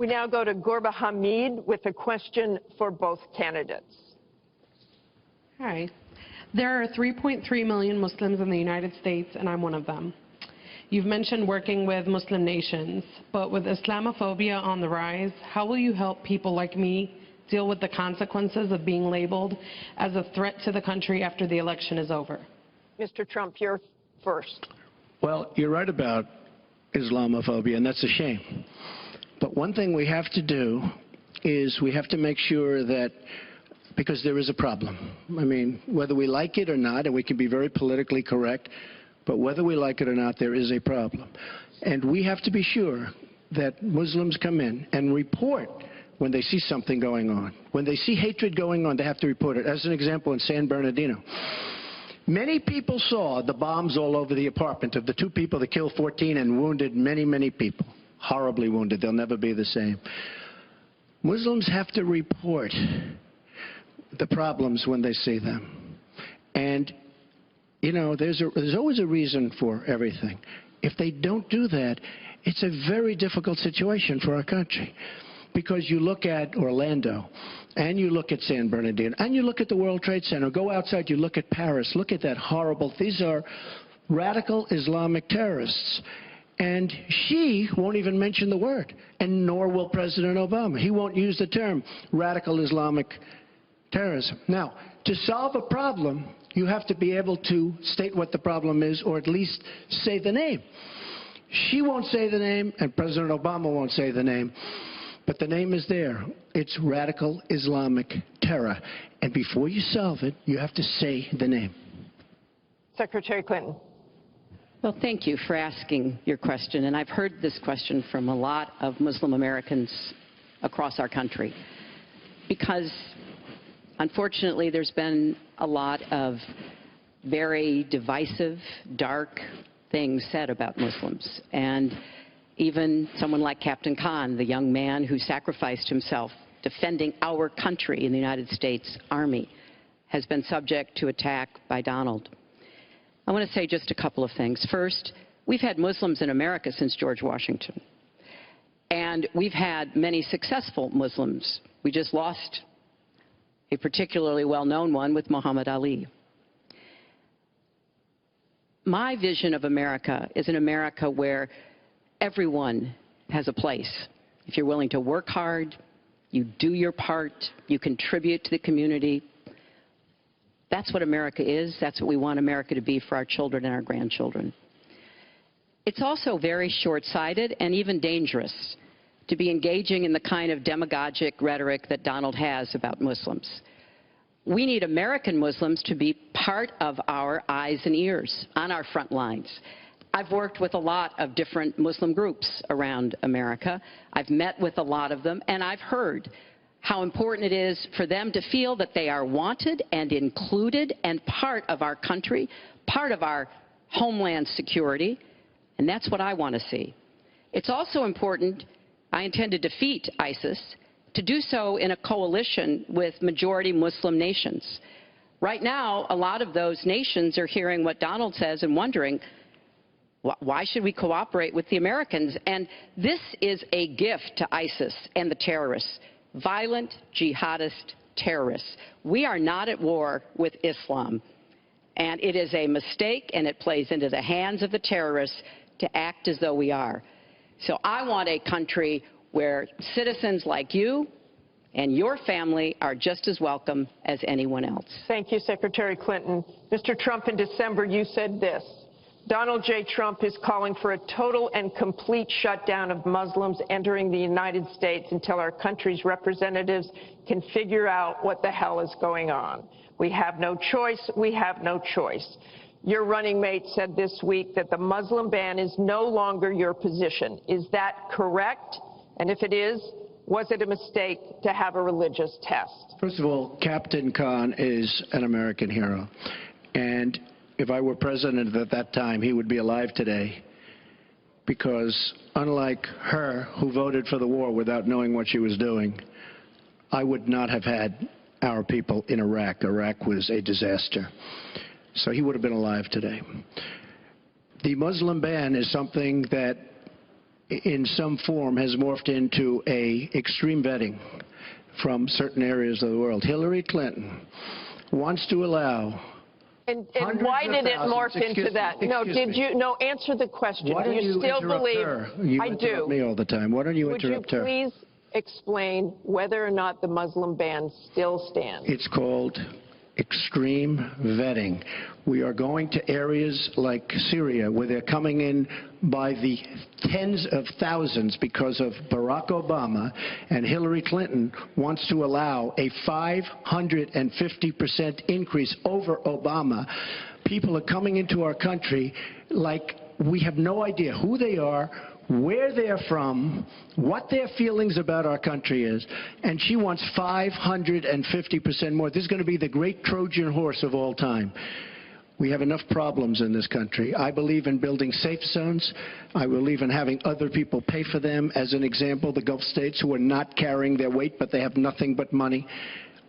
We now go to Gorba Hamid with a question for both candidates. Hi. There are 3.3 million Muslims in the United States, and I'm one of them. You've mentioned working with Muslim nations, but with Islamophobia on the rise, how will you help people like me deal with the consequences of being labeled as a threat to the country after the election is over? Mr. Trump, you're first. Well, you're right about Islamophobia, and that's a shame. But one thing we have to do is we have to make sure that, because there is a problem. I mean, whether we like it or not, and we can be very politically correct, but whether we like it or not, there is a problem. And we have to be sure that Muslims come in and report when they see something going on. When they see hatred going on, they have to report it. As an example, in San Bernardino, many people saw the bombs all over the apartment of the two people that killed 14 and wounded many, many people. Horribly wounded. They'll never be the same. Muslims have to report the problems when they see them. And, you know, there's always a reason for everything. If they don't do that, it's a very difficult situation for our country. Because you look at Orlando, and you look at San Bernardino, and you look at the World Trade Center, go outside, you look at Paris, look at that horrible, these are radical Islamic terrorists. And she won't even mention the word, and nor will President Obama. He won't use the term radical Islamic terrorism. Now, to solve a problem, you have to be able to state what the problem is, or at least say the name. She won't say the name, and President Obama won't say the name, but the name is there. It's radical Islamic terror. And before you solve it, you have to say the name. Secretary Clinton. Well, thank you for asking your question. And I've heard this question from a lot of Muslim Americans across our country. Because, unfortunately, there's been a lot of very divisive, dark things said about Muslims. And even someone like Captain Khan, the young man who sacrificed himself defending our country in the United States Army, has been subject to attack by Donald. I want to say just a couple of things. First, we've had Muslims in America since George Washington. And we've had many successful Muslims. We just lost a particularly well-known one with Muhammad Ali. My vision of America is an America where everyone has a place. If you're willing to work hard, you do your part, you contribute to the community. That's what America is. That's what we want America to be for our children and our grandchildren. It's also very short-sighted and even dangerous to be engaging in the kind of demagogic rhetoric that Donald has about Muslims. We need American Muslims to be part of our eyes and ears on our front lines. I've worked with a lot of different Muslim groups around America. I've met with a lot of them, and I've heard how important it is for them to feel that they are wanted and included and part of our country, part of our homeland security, and that's what I want to see. It's also important, I intend to defeat ISIS, to do so in a coalition with majority Muslim nations. Right now, a lot of those nations are hearing what Donald says and wondering, why should we cooperate with the Americans? And this is a gift to ISIS and the terrorists. Violent jihadist terrorists. We are not at war with Islam, and it is a mistake, and it plays into the hands of the terrorists to act as though we are. So I want a country where citizens like you and your family are just as welcome as anyone else. Thank you, Secretary Clinton. Mr. Trump, in December, you said this: Donald J. Trump is calling for a total and complete shutdown of Muslims entering the United States until our country's representatives can figure out what the hell is going on. We have no choice. We have no choice. Your running mate said this week that the Muslim ban is no longer your position. Is that correct? And if it is, was it a mistake to have a religious test? First of all, Captain Khan is an American hero. And if I were president at that time, he would be alive today, because unlike her, who voted for the war without knowing what she was doing, I would not have had our people in Iraq. Iraq was a disaster. So he would have been alive today. The Muslim ban is something that in some form has morphed into a extreme vetting from certain areas of the world. Hillary Clinton wants to allow And why did it morph into that? No, answer the question. Why do you still believe? Her? You I interrupt do. me all the time. Why don't you interrupt her? Would you please explain whether or not the Muslim ban still stands? It's called extreme vetting. We are going to areas like Syria where they're coming in by the tens of thousands because of Barack Obama, and Hillary Clinton wants to allow a 550% increase over Obama. People are coming into our country like we have no idea who they are, where they're from, what their feelings about our country is, and she wants 550% more. This is going to be the great Trojan horse of all time. We have enough problems in this country. I believe in building safe zones. I believe in having other people pay for them. As an example, the Gulf states who are not carrying their weight, but they have nothing but money,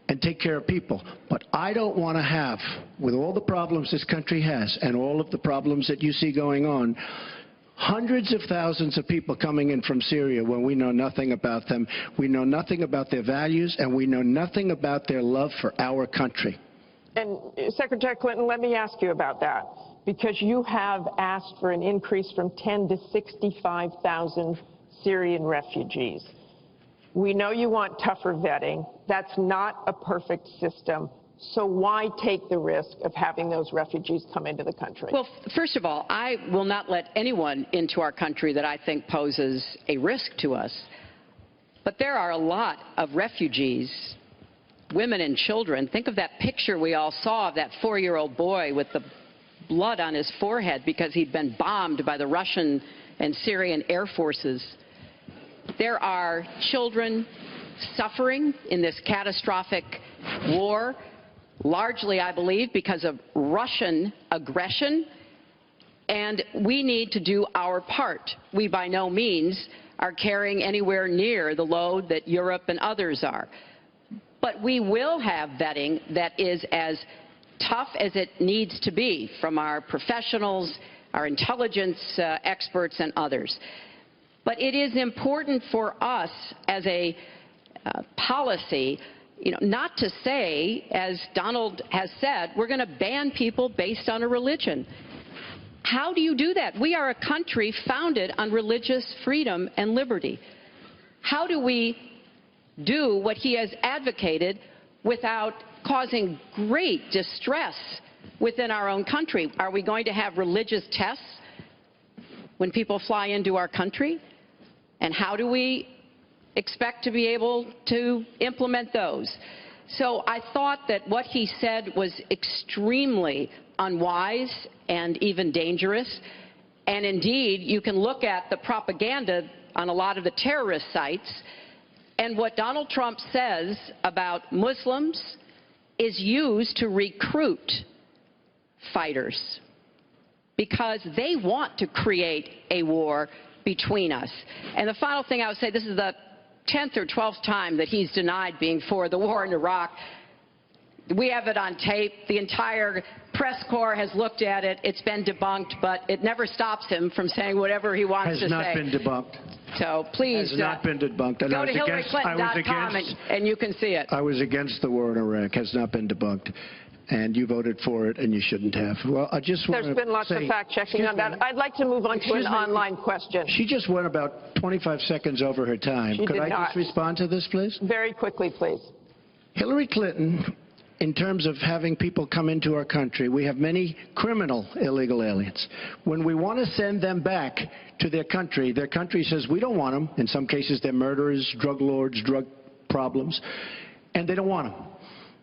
and take care of people. But I don't want to have, with all the problems this country has and all of the problems that you see going on, hundreds of thousands of people coming in from Syria when we know nothing about them. We know nothing about their values, and we know nothing about their love for our country. And Secretary Clinton, let me ask you about that, because you have asked for an increase from 10 to 65,000 Syrian refugees. We know you want tougher vetting. That's not a perfect system. So why take the risk of having those refugees come into the country? Well, first of all, I will not let anyone into our country that I think poses a risk to us. But there are a lot of refugees, women and children. Think of that picture we all saw of that 4-year-old boy with the blood on his forehead because he'd been bombed by the Russian and Syrian air forces. There are children suffering in this catastrophic war, largely, I believe, because of Russian aggression, and we need to do our part. We by no means are carrying anywhere near the load that Europe and others are. But we will have vetting that is as tough as it needs to be from our professionals, our intelligence experts, and others. But it is important for us as a policy, not to say, as Donald has said, we're going to ban people based on a religion. How do you do that? We are a country founded on religious freedom and liberty. How do we do what he has advocated without causing great distress within our own country? Are we going to have religious tests when people fly into our country? And how do we expect to be able to implement those? So I thought that what he said was extremely unwise and even dangerous. And indeed, you can look at the propaganda on a lot of the terrorist sites, and what Donald Trump says about Muslims is used to recruit fighters because they want to create a war between us. And the final thing I would say, this is the 10th or 12th time that he's denied being for the war in Iraq. We have it on tape. The entire press corps has looked at it. It's been debunked, but it never stops him from saying whatever he wants to say. Has not been debunked. So please has not been debunked. And go to HillaryClinton.com and you can see it. I was against the war in Iraq. Has not been debunked. And you voted for it, and you shouldn't have. Well, I just want to There's been lots of fact-checking on that. I'd like to move on to an online question. She just went about 25 seconds over her time. She Could did I not. just respond to this, please? Very quickly, please. Hillary Clinton, in terms of having people come into our country, we have many criminal illegal aliens. When we want to send them back to their country says we don't want them. In some cases, they're murderers, drug lords, drug problems, and they don't want them.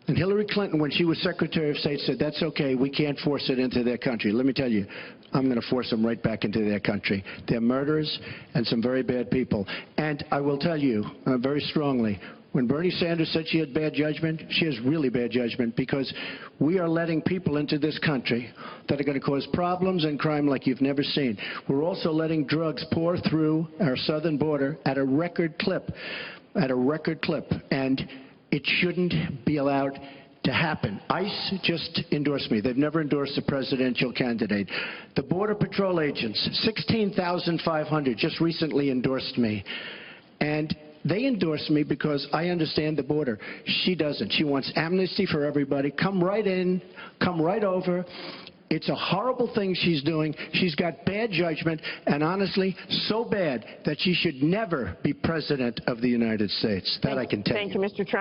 And Hillary Clinton, when she was Secretary of State, said, that's okay, we can't force it into their country. Let me tell you, I'm going to force them right back into their country. They're murderers and some very bad people. And I will tell you very strongly, when Bernie Sanders said she had bad judgment, she has really bad judgment, because we are letting people into this country that are going to cause problems and crime like you've never seen. We're also letting drugs pour through our southern border at a record clip, and it shouldn't be allowed to happen. ICE just endorsed me. They've never endorsed a presidential candidate. The Border Patrol agents, 16,500, just recently endorsed me. And they endorsed me because I understand the border. She doesn't. She wants amnesty for everybody. Come right in, come right over. It's a horrible thing she's doing. She's got bad judgment, and honestly, so bad that she should never be president of the United States. That I can tell you. Thank you, Mr. Trump.